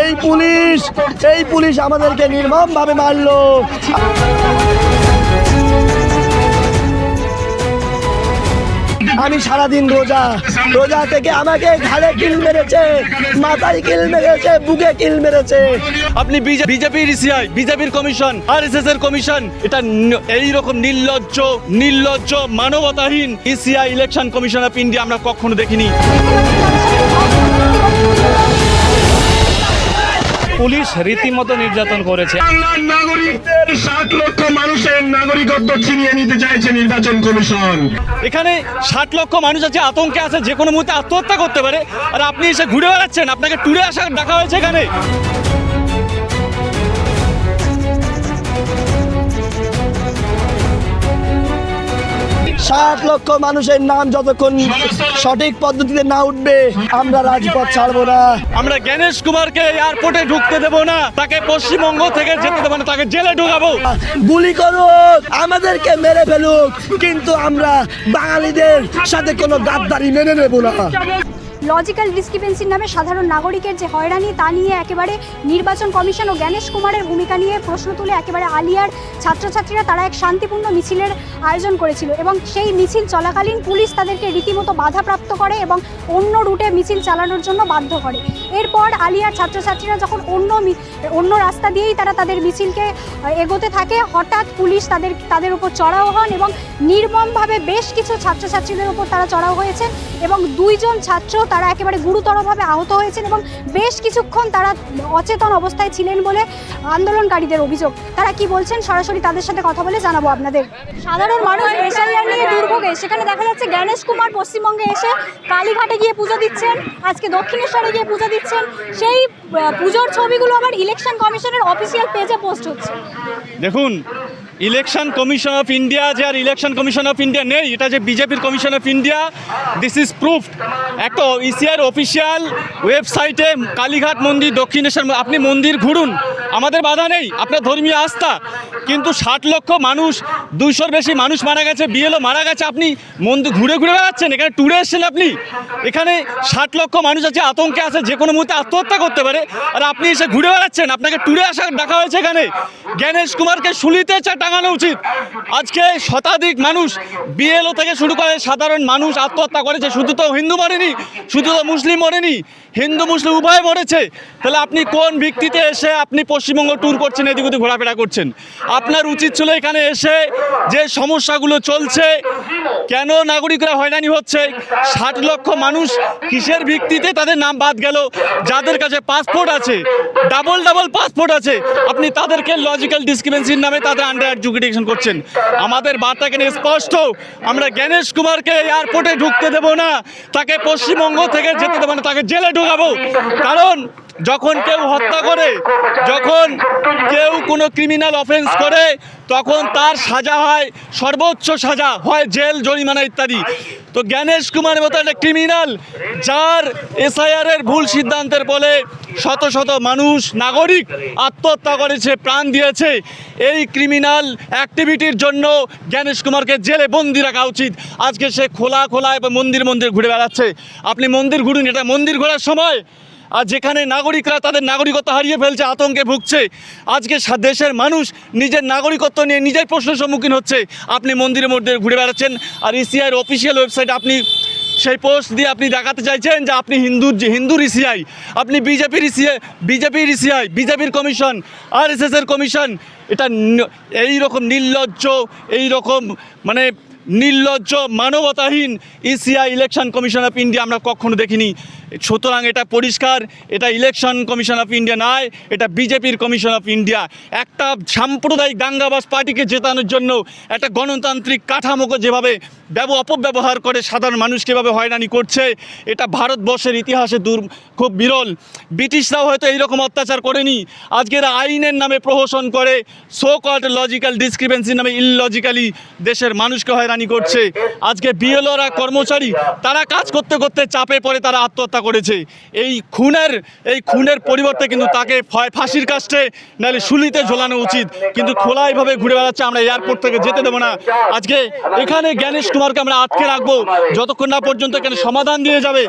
এই পুলিশ আমাদেরকে নির্মমভাবে মারলো। আমি সারাদিন রোজা থেকে আমাকে ঘাড়ে কিল মেরেছে, মাথায় কিল মেরেছে, বুকে কিল মেরেছে। আপনি বিজেপির ইসিআই, বিজেপির কমিশন, আরএসএস এর কমিশন, এটা এইরকম নির্লজ্জ মানবতাহীন ECI election commission of India আমরা কখনো দেখিনি। পুলিশ রীতিমতো নির্যাতন করেছে। বাংলার নাগরিকদের 60 লক্ষ মানুষের নাগরিকত্ব ছিনিয়ে নিতে চাইছে নির্বাচন কমিশন। এখানে 60 লক্ষ মানুষ আছে, আতঙ্কে আছে, যে কোনো মুহূর্তে আত্মহত্যা করতে পারে, আর আপনি এসে ঘুরে বেড়াচ্ছেন। আপনাকে ট্যুরে আসা ডাকা হয়েছে এখানে। 60 লক্ষ মানুষের নাম যতক্ষণ সঠিক পদ্ধতিতে না উঠবে আমরা রাজপথ ছাড়বো না। আমরা জ্ঞানেশ কুমারকে এয়ারপোর্টে ঢুকতে দেবো না, তাকে পশ্চিমবঙ্গ থেকে যেতে দেবো না, তাকে জেলে ঢুকাবো। গুলি করুক, আমাদেরকে মেরে ফেলুক, কিন্তু আমরা বাঙালিদের সাথে কোনো গাদ্দারি মেনে নেব না। লজিক্যাল ডিসক্রিপেন্সির নামে সাধারণ নাগরিকের যে হয়রানি, তা নিয়ে একেবারে নির্বাচন কমিশন ও জ্ঞানেশ কুমারের ভূমিকা নিয়ে প্রশ্ন তুলে একেবারে আলিয়ার ছাত্রছাত্রীরা তারা এক শান্তিপূর্ণ মিছিলের আয়োজন করেছিল এবং সেই মিছিল চলাকালীন পুলিশ তাদেরকে রীতিমতো বাধাপ্রাপ্ত করে এবং অন্য রুটে মিছিল চালানোর জন্য বাধ্য করে। এরপর আলিয়ার ছাত্রছাত্রীরা যখন অন্য রাস্তা দিয়েই তারা তাদের মিছিলকে এগোতে থাকে, হঠাৎ পুলিশ তাদের উপর চড়াও হন এবং নির্মমভাবে বেশ কিছু ছাত্রছাত্রীদের উপর তারা চড়াও হয়েছেন এবং 2 জন ছাত্র তারা একেবারে গুরুতরভাবে আহত হয়েছেন এবং বেশ কিছুক্ষণ তারা অচেতন অবস্থায় ছিলেন বলে আন্দোলনকারীদের অভিযোগ। তারা কি বলছেন সরাসরি তাদের সাথে কথা বলে জানাবো আপনাদের। সাধারণ মানুষ এসআইআর নিয়ে দুর্ভোগে, সেখানে দেখা যাচ্ছে জ্ঞানেশ কুমার পশ্চিমবঙ্গে এসে কালীঘাটে গিয়ে পুজো দিচ্ছেন, আজকে দক্ষিণেশ্বরে গিয়ে পুজো দিচ্ছেন। সেই পুজোর ছবিগুলো আবার ইলেকশন কমিশনের অফিসিয়াল পেজে পোস্ট হচ্ছে। দেখুন, ইলেকশন কমিশন অফ ইন্ডিয়া যে আর ইলেকশন কমিশন অফ ইন্ডিয়া নেই, এটা যে বিজেপির commission of India, this is proofed. একটা ইসিআর অফিসিয়াল ওয়েবসাইটে কালীঘাট মন্দির, দক্ষিণেশ্বর, আপনি মন্দির ঘুরুন, আমাদের বাধা নেই, আপনার ধর্মীয় আস্থা। কিন্তু 60 লক্ষ মানুষ, 200-র বেশি মানুষ মারা গেছে, বিএলও মারা গেছে, আপনি মন্দির ঘুরে বেড়াচ্ছেন। এখানে ট্যুরে এসেছেন আপনি। এখানে 60 লক্ষ মানুষ আছে, আতঙ্কে আছে, যে কোনো মুহূর্তে আত্মহত্যা করতে পারে, আর আপনি এসে ঘুরে বেড়াচ্ছেন। আপনাকে ট্যুরে আসা ডাকা হয়েছে এখানে। জ্ঞানেশ কুমারকে শুলিতে টাঙানো উচিত। আজকে শতাধিক মানুষ, বিএলও থেকে শুরু করে সাধারণ মানুষ আত্মহত্যা করেছে। শুধু তো হিন্দু মরেনি, শুধু তো মুসলিম মরেনি, হিন্দু মুসলিম উভয় মরেছে। তাহলে আপনি কোন ভিত্তিতে এসে আপনি পশ্চিমবঙ্গ ট্যুর করছেন, এদিক ওদিক ঘোরাফেরা করছেন? আপনার উচিত ছিল এখানে এসে যে সমস্যাগুলো চলছে, কেন নাগরিকরা হয়রানি হচ্ছে, 60 লক্ষ মানুষ কিসের ভিত্তিতে তাদের নাম বাদ গেল, যাদের কাছে পাসপোর্ট আছে, ডাবল পাসপোর্ট আছে, আপনি তাদেরকে লজিক্যাল ডিসক্রিপেন্সির নামে তাদের আন্ডার এডুকেশন করছেন। আমাদের বার্তা এখানে স্পষ্ট, আমরা জ্ঞানেশ কুমারকে এয়ারপোর্টে ঢুকতে দেব না, তাকে পশ্চিমবঙ্গ থেকে যেতে দেব না, তাকে জেলে ঢোকাবো। কারণ যখন কেউ হত্যা করে, যখন কেউ কোনো ক্রিমিনাল অফেন্স করে, তখন তার সাজা হয়, সর্বোচ্চ সাজা হয় জেল, জরিমানা ইত্যাদি। তো জ্ঞানেশ কুমারের মতো একটা ক্রিমিনাল, যার এসআইআর এর ভুল সিদ্ধান্তের বলে শত শত মানুষ, নাগরিক আত্মহত্যা করেছে, প্রাণ দিয়েছে, এই ক্রিমিনাল অ্যাক্টিভিটির জন্য জ্ঞানেশ কুমারকে জেলে বন্দি রাখা উচিত। আজকে সে খোলা এবং মন্দির ঘুরে বেড়াচ্ছে। আপনি মন্দির ঘুরুন, এটা মন্দির ঘোরার সময়। আর যেখানে নাগরিকরা তাদের নাগরিকত্ব হারিয়ে ফেলছে, আতঙ্কে ভুগছে, আজকে দেশের মানুষ নিজের নাগরিকত্ব নিয়ে নিজের প্রশ্নের সম্মুখীন হচ্ছে, আপনি মন্দিরের মধ্যে ঘুরে বেড়াচ্ছেন। আর ইসিআইয়ের অফিসিয়াল ওয়েবসাইটে আপনি সেই পোস্ট দিয়ে আপনি দেখাতে চাইছেন যে আপনি হিন্দুর ইসিআই, আপনি বিজেপির ইসিআই, বিজেপির কমিশন, আরএসএস এর কমিশন। এটা এইরকম নির্লজ্জ মানবতাহীন ECI election commission of India আমরা কখনো দেখিনি। সুতরাং এটা পরিষ্কার, এটা ইলেকশন কমিশন অফ ইন্ডিয়া নয়, এটা বিজেপির কমিশন অফ ইন্ডিয়া। একটা সাম্প্রদায়িক দাঙ্গাবাজ পার্টিকে জেতানোর জন্য একটা গণতান্ত্রিক কাঠামোকে যেভাবে অপব্যবহার করে সাধারণ মানুষকে এভাবে হয়রানি করছে, এটা ভারতবর্ষের ইতিহাসে খুব বিরল। ব্রিটিশরাও হয়তো এইরকম অত্যাচার করেনি। আজকের আইনের নামে প্রহসন করে, সো কল্ড লজিক্যাল ডিসক্রিপেন্সির নামে ইললজিক্যালি দেশের মানুষকে হয়রানি করছে। আজকে বিএলওরা কর্মচারী, তারা কাজ করতে করতে চাপে পড়ে তারা আত্মহত্যা করেছে। এই খুনের পরিবর্তে কিন্তু তাকে ফাঁসির কাস্টে নাহলে শুলিতে ঝোলানো উচিত। কিন্তু খোলাইভাবে ঘুরে বেড়াচ্ছে, আমরা এয়ারপোর্ট থেকে যেতে দেবো না। আজকে এখানে জ্ঞানেশ কুমার কুমারকে আমরা আটকে রাখবো যতক্ষণ না পর্যন্ত এখানে সমাধান দিয়ে যাবে,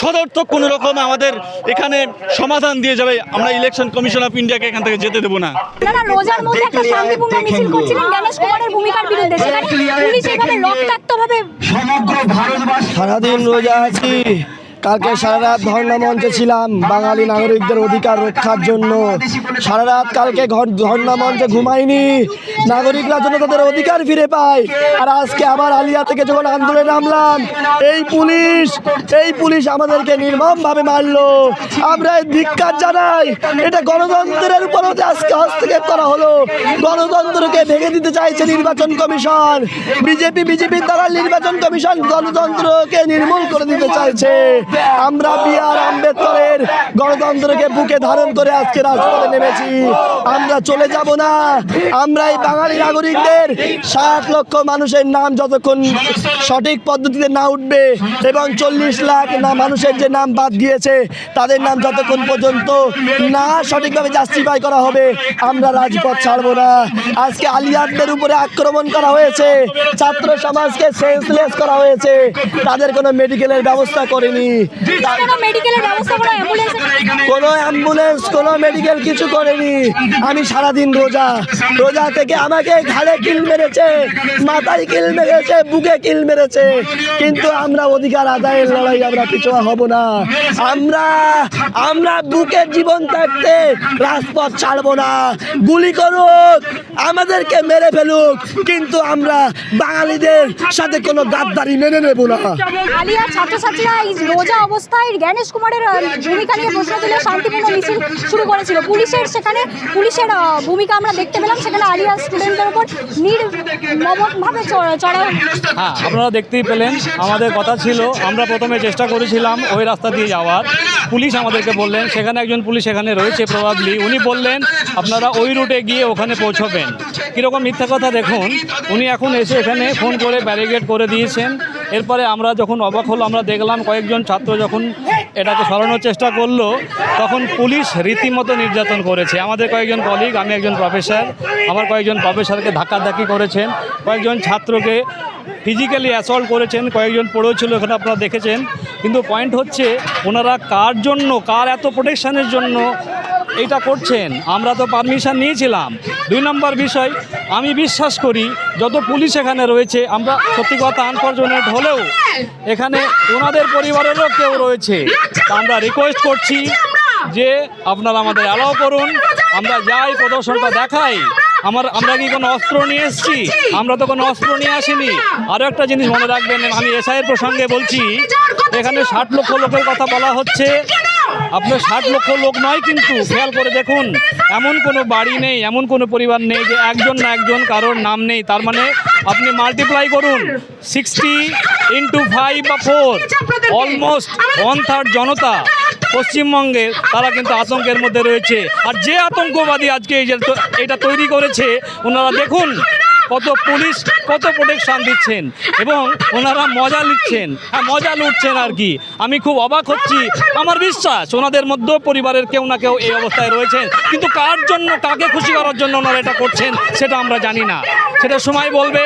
সদর্থক কোনো রকম আমাদের এখানে সমাধান দিয়ে যাবে, আমরা ইলেকশন কমিশন অফ ইন্ডিয়াকে এখান থেকে যেতে দেবো না। আপনারা রোজার মধ্যে একটা শান্তিপূর্ণ মিছিল করছিলেন গণেশ কুমারের ভূমিকার বিরুদ্ধে, সেখানে পুলিশ এভাবে রক্তাক্তভাবে। সারাদিন রোজা আছি, কালকে সারা রাত ধর্ণা মঞ্চে ছিলাম বাঙালি নাগরিকদের অধিকার রক্ষার জন্য। সারা রাত কালকে ধর্ণা মঞ্চে ঘুমাইনি, নাগরিকরা যেন তাদের অধিকার ফিরে পায়। আর আজকে আবার আলিয়া থেকে যখন আন্দোলনে নামলাম, এই পুলিশ আমাদেরকে নির্মমভাবে মারলো। আমরা এই ধিক্কার জানাই। এটা গণতন্ত্রের উপরও যে আজকে হস্তক্ষেপ করা হলো। গণতন্ত্রকে ভেঙে দিতে চাইছে নির্বাচন কমিশন, বিজেপির দ্বারা নির্বাচন কমিশন গণতন্ত্রকে নির্মূল করে দিতে চাইছে। আমরা B.R. আম্বেদকরের গণতন্ত্রকে বুকে ধারণ করে আজকে রাজপথে নেমেছি। আমরা চলে যাব না। আমরা এই বাঙালি নাগরিকদের 60 লক্ষ মানুষের নাম যতক্ষণ সঠিক পদ্ধতিতে না উঠবে এবং 40 লাখ না মানুষের যে নাম বাদ গিয়েছে তাদের নাম যতক্ষণ পর্যন্ত না সঠিকভাবে জাস্টিফাই করা হবে, আমরা রাজপথ ছাড়ব না। আজকে আলিয়াদের উপরে আক্রমণ করা হয়েছে, ছাত্র সমাজকে সেন্সলেস করা হয়েছে, তাদের কোনো মেডিকেলের ব্যবস্থা করেনি। কোনো অ্যাম্বুলেন্স, কোনো মেডিকেল কিছু করেনি। আমি সারাদিন রোজা থেকে আমাকে ঘাড়ে কিল মেরেছে, মাথায় কিল মেরেছে, বুকে কিল মেরেছে, কিন্তু আমরা অধিকার আদায়ের লড়াই আমরা পিছু হব না। আমরা বুকের জীবন থাকতে রাজপথ ছাড়বো না। গুলি করুক, আমাদেরকে মেরে ফেলুক, কিন্তু আমরা বাঙালিদের সাথে কোনো গাদ্দারি মেনে নেব না। আলিয়ার ছাত্রছাত্রীরা এই রোজা অবস্থায় গণেশ কুমারের ভূমিকা নিয়ে প্রশ্ন তুলে শান্তিপূর্ণ মিছিল শুরু করেছিল। পুলিশের ভূমিকা আমরা দেখতে পেলাম, সেখানে আলিয়া স্টুডেন্টদের উপর নির্মমভাবে চড়া। হ্যাঁ, আপনারা দেখতেই পেলেন। আমাদের কথা ছিল, আমরা প্রথমে চেষ্টা করেছিলাম ওই রাস্তা দিয়ে যাওয়ার। পুলিশ আমাদেরকে বললেন, সেখানে একজন পুলিশ এখানে রয়েছে প্রবাবলি, উনি বললেন আপনারা ওই রুটে গিয়ে ওখানে পৌঁছবেন। কীরকম মিথ্যা কথা দেখুন, উনি এখন এসে এখানে ফোন করে ব্যারিকেড করে দিয়েছেন। এরপরে আমরা যখন অবাক হলো, আমরা দেখলাম কয়েকজন ছাত্র যখন এটাকে সরানোর চেষ্টা করলো, তখন পুলিশ রীতিমতো নির্যাতন করেছে। আমাদের কয়েকজন কলিগ, আমি একজন প্রফেসর, আমার কয়েকজন প্রফেসরকে ধাক্কাধাক্কি করেছেন, কয়েকজন ছাত্রকে ফিজিক্যালি অ্যাসল্ট করেছেন, কয়েকজন পড়েছিল, এখানে আপনারা দেখেছেন। কিন্তু পয়েন্ট হচ্ছে ওনারা কার জন্য, কার এত প্রোটেকশনের জন্য এইটা করছেন? আমরা তো পারমিশন নিয়েছিলাম। 2 নম্বর বিষয়, আমি বিশ্বাস করি যত পুলিশ এখানে রয়েছে, আমরা সত্যি কথা আনফরচুনেট হলেও এখানে ওনাদের পরিবারেরও কেউ রয়েছে। তা আমরা রিকোয়েস্ট করছি যে আপনারা আমাদের অ্যালাউ করুন, আমরা যাই, প্রদর্শনটা দেখাই। আমরা কি কোনো অস্ত্র নিয়ে এসেছি? আমরা তো কোনো অস্ত্র নিয়ে আসিনি। আরও একটা জিনিস মনে রাখবেন, আমি এসআইয়ের প্রসঙ্গে বলছি, এখানে 60 লক্ষ লোকের কথা বলা হচ্ছে। আপনার 60 লক্ষ লোক নয়, কিন্তু খেয়াল করে দেখুন, এমন কোনো বাড়ি নেই, এমন কোনো পরিবার নেই যে একজন না একজন কারোর নাম নেই। তার মানে আপনি মাল্টিপ্লাই করুন, 60 × 5 বা 4, অলমোস্ট 1/3 জনতা পশ্চিমবঙ্গের, তারা কিন্তু আতঙ্কের মধ্যে রয়েছে। আর যে আতঙ্কবাদী আজকে এটা তৈরি করেছে, ওনারা দেখুন কত পুলিশ, কত প্রোটেকশন দিচ্ছেন এবং ওনারা মজা নিচ্ছেন, মজা লুটছেন আর কি। আমি খুব অবাক হচ্ছি। আমার বিশ্বাস ওনাদের মধ্যে পরিবারের কেউ না কেউ এই অবস্থায় রয়েছেন, কিন্তু কার জন্য, কাকে খুশি করার জন্য ওনারা এটা করছেন সেটা আমরা জানি না, সেটা সময় বলবে।